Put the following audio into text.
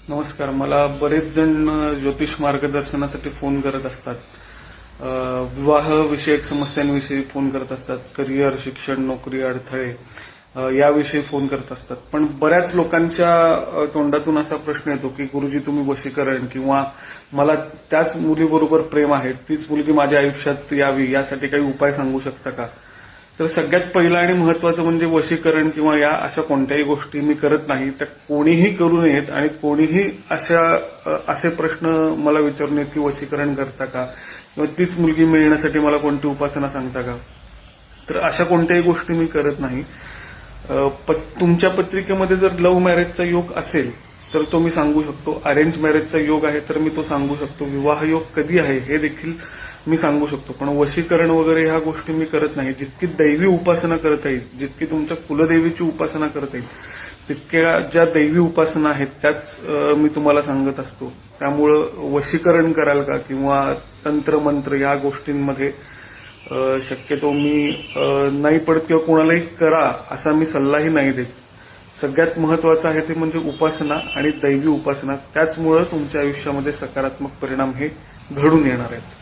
नमस्कार. मला बरेच जण ज्योतिष मार्गदर्शनासाठी फोन करत असतात. विवाह विषयक समस्यांविषयी फोन करत असतात. करिअर, शिक्षण, नोकरी, अडथळे याविषयी फोन करत असतात. पण बऱ्याच लोकांच्या तोंडातून असा प्रश्न येतो की गुरुजी तुम्ही वशीकरण किंवा मला त्याच मुलीबरोबर प्रेम आहे, तीच मुलगी माझ्या आयुष्यात यावी यासाठी काही उपाय सांगू शकता का? तर सगळ्यात पहिलं आणि महत्वाचं म्हणजे वशीकरण किंवा या अशा कोणत्याही गोष्टी मी करत नाही. त्या कोणीही करू नयेत आणि कोणीही असे प्रश्न मला विचारू नयेत की वशीकरण करता का किंवा तीच मुलगी मिळण्यासाठी मला कोणती उपासना सांगता का. तर अशा कोणत्याही गोष्टी मी करत नाही. तुमच्या पत्रिकेमध्ये जर लव्ह मॅरेजचा योग असेल तर तो मी सांगू शकतो. अरेंज मॅरेजचा योग आहे तर मी तो सांगू शकतो. विवाह योग कधी आहे हे देखील मी सांगू शकतो. पण वशीकरण वगैरे ह्या गोष्टी मी करत नाही. जितकी दैवी उपासना करता येईल, जितकी तुमच्या कुलदेवीची उपासना करता येईल, तितक्या ज्या दैवी उपासना आहेत त्याच मी तुम्हाला सांगत असतो. त्यामुळं वशीकरण कराल का किंवा तंत्रमंत्र या गोष्टींमध्ये शक्यतो मी नाही पडत किंवा कोणालाही करा असा मी सल्लाही नाही देत. सगळ्यात महत्वाचं आहे ते म्हणजे उपासना आणि दैवी उपासना. त्याचमुळं तुमच्या आयुष्यामध्ये सकारात्मक परिणाम हे घडून येणार आहेत.